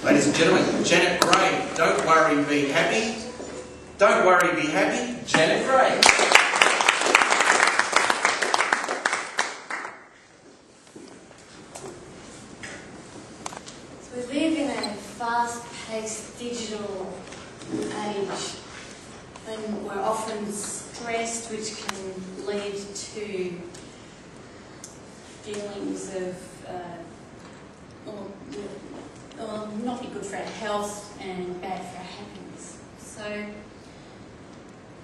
Ladies and gentlemen, Janet Gray, Don't Worry, Be Happy. Don't worry, be happy, Janet Gray. So we live in a fast-paced digital age when we're often stressed, which can lead to feelings of not be good for our health and bad for our happiness. So,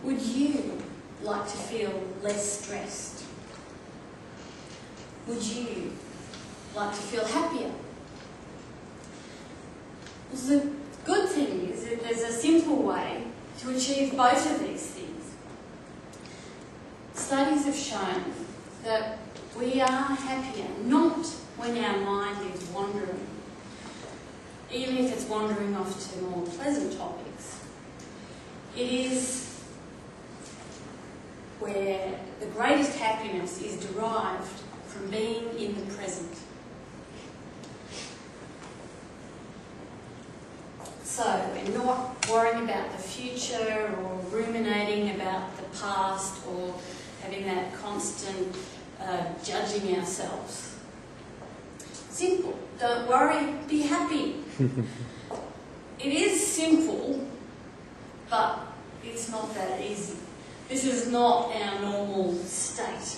would you like to feel less stressed? Would you like to feel happier? Well, the good thing is that there's a simple way to achieve both of these things. Studies have shown that we are happier not when our mind is wandering, even if it's wandering off to more pleasant topics. It is where the greatest happiness is derived from being in the present. So we're not worrying about the future or ruminating about the past or having that constant judging ourselves. Simple. Don't worry, be happy. It is simple, but it's not that easy. This is not our normal state.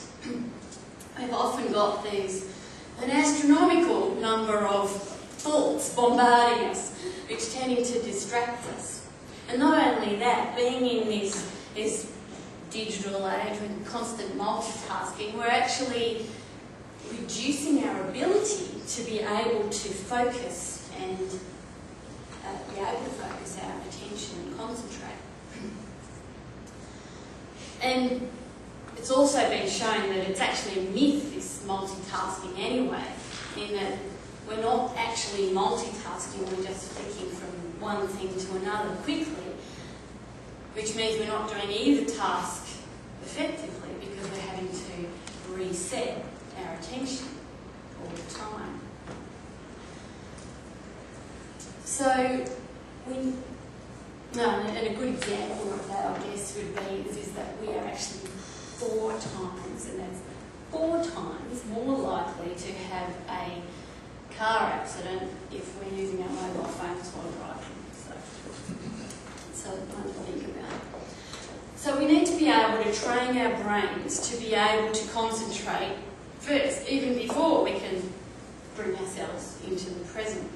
We've often got an astronomical number of thoughts bombarding us, which tending to distract us. And not only that, being in this digital age with constant multitasking, we're actually reducing our ability to be able to focus and be able to focus our attention and concentrate. And it's also been shown that it's actually a myth, this multitasking anyway, in that we're not actually multitasking, we're just flicking from one thing to another quickly, which means we're not doing either task effectively because we're having to reset our attention all the time. So, and a good example of that, I guess, would be is that we are actually 4 times, and that's 4 times more likely to have a car accident if we're using our mobile phones while driving. So one to think about. So we need to be able to train our brains to be able to concentrate first, even before we can bring ourselves into the present.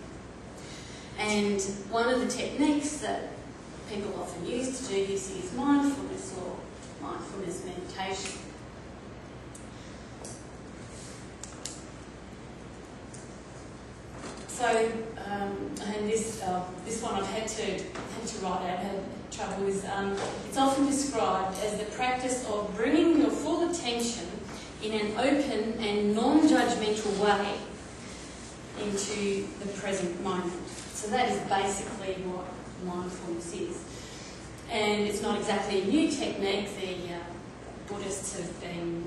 And one of the techniques that people often use to do this is mindfulness or mindfulness meditation. So, and this one I've had to write out. Had trouble with. It's often described as the practice of bringing your full attention in an open and non-judgmental way into the present moment. So that is basically what mindfulness is. And it's not exactly a new technique. The Buddhists have been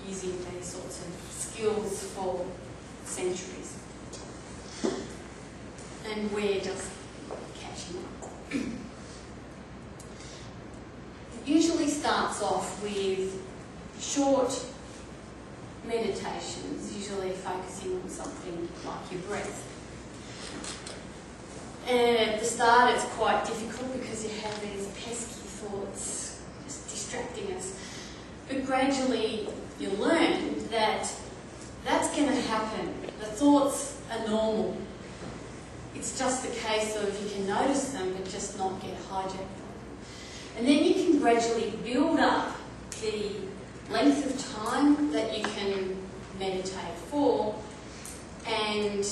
using these sorts of skills for centuries. And we're just catching up. It usually starts off with short meditations, usually focusing on something like your breath. And at the start it's quite difficult because you have these pesky thoughts just distracting us. But gradually you learn that that's going to happen. The thoughts are normal. It's just a case of you can notice them but just not get hijacked by them. And then you can gradually build up the length of time that you can meditate for, and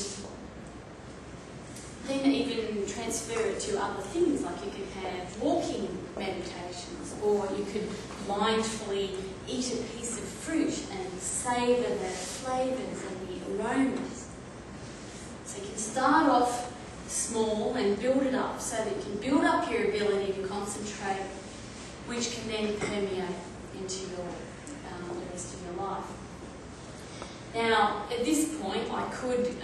then even transfer it to other things, like you could have walking meditations, or you could mindfully eat a piece of fruit and savour the flavours and the aromas. So you can start off small and build it up so that you can build up your ability to concentrate, which can then permeate into the rest of your life. Now, at this point, I could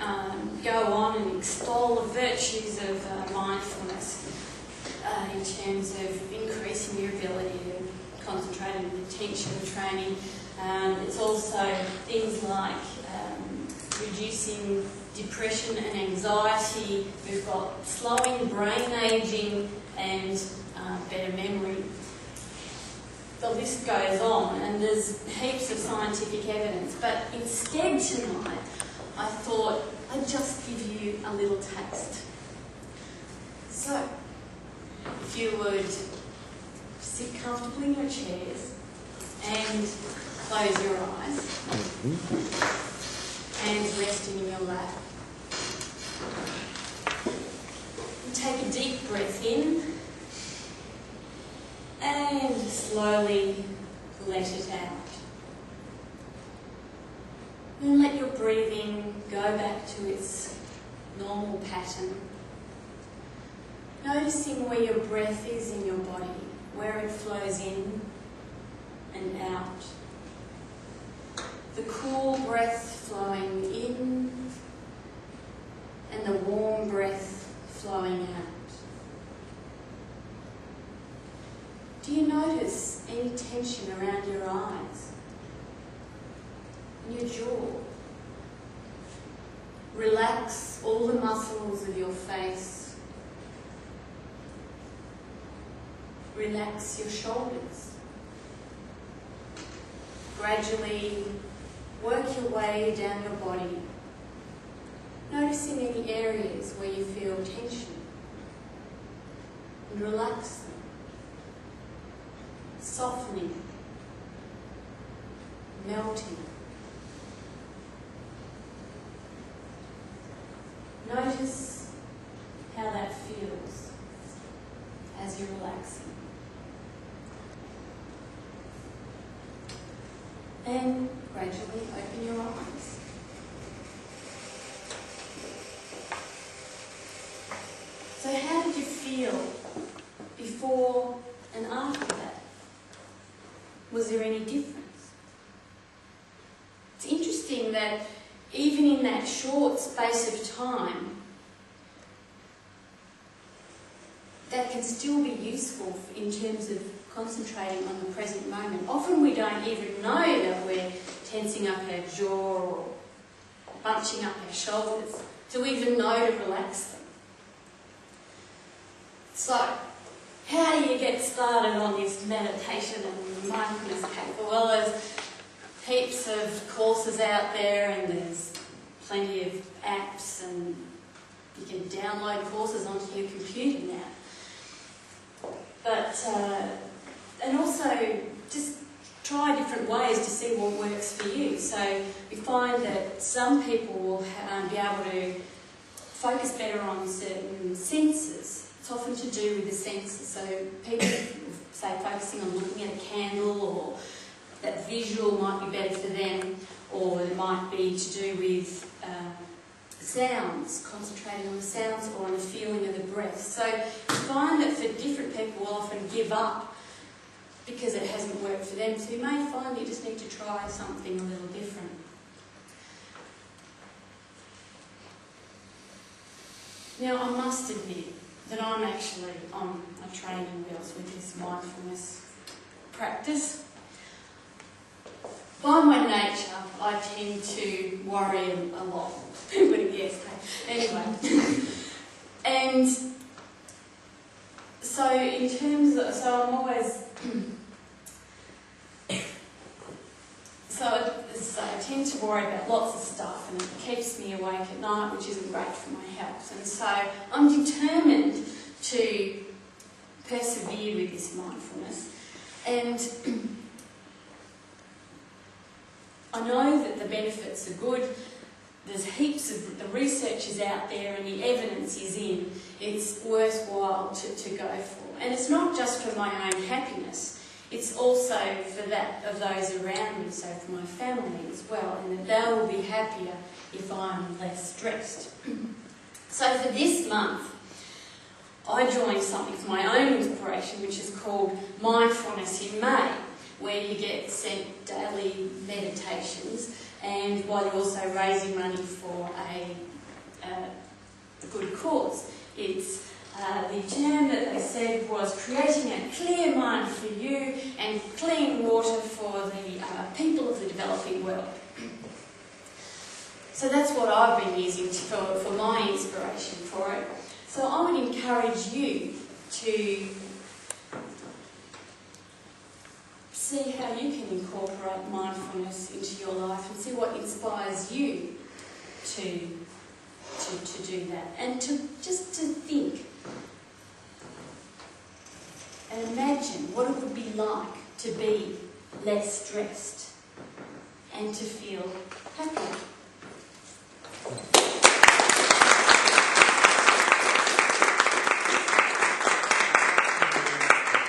go on and extol the virtues of mindfulness in terms of increasing your ability to concentrate on attention training. It's also things like reducing depression and anxiety. We've got slowing brain aging and better memory. The list goes on, and there's heaps of scientific evidence, but instead tonight I thought I'd just give you a little taste. So, if you would sit comfortably in your chairs and close your eyes, hands resting in your lap, and take a deep breath in and slowly let it out. And let your breathing go back to its normal pattern. Noticing where your breath is in your body, where it flows in and out. The cool breath flowing in and the warm breath flowing out. Do you notice any tension around your eyes and your jaw? Relax all the muscles of your face. Relax your shoulders. Gradually work your way down your body, noticing any areas where you feel tension, and relax them. Softening, melting. Notice how that feels as you're relaxing. And gradually open your eyes. So how did you feel before and after that? Was there any difference? It's interesting that even in that short space of time, that can still be useful in terms of concentrating on the present moment. Often we don't even know that we're tensing up our jaw or bunching up our shoulders to even know to relax them. So, how do you get started on this meditation and mindfulness paper? Well, there's heaps of courses out there, and there's plenty of apps, and you can download courses onto your computer now. But, and also just try different ways to see what works for you. So we find that some people will be able to focus better on certain senses. It's often to do with the senses. So people say focusing on looking at a candle, or that visual might be better for them, or it might be to do with sounds, concentrating on the sounds or on the feeling of the breath. So you find that for different people will often give up because it hasn't worked for them. So you may find you just need to try something a little different. Now I must admit that I'm actually on a training wheels with this mindfulness practice. By my nature, I tend to worry a lot. Who would have guessed? Anyway. And so in terms of, so I'm always, so I tend to worry about lots of stuff, and it keeps me awake at night, which isn't great for my health. And so I'm determined to persevere with this mindfulness. And I know that the benefits are good. There's heaps of, the research is out there and the evidence is in. It's worthwhile to go for. And it's not just for my own happiness, it's also for that of those around me, so for my family as well, and that they will be happier if I'm less stressed. So for this month, I joined something for my own inspiration, which is called Mindfulness in May, where you get sent daily meditations, and while you're also raising money for a good cause. It's the term that they said was creating a clear mind for you and clean water for the people of the developing world. So that's what I've been using for my inspiration for it. So I would encourage you to see how you can incorporate mindfulness into your life and see what inspires you to do that, and to think and imagine what it would be like to be less stressed and to feel happy.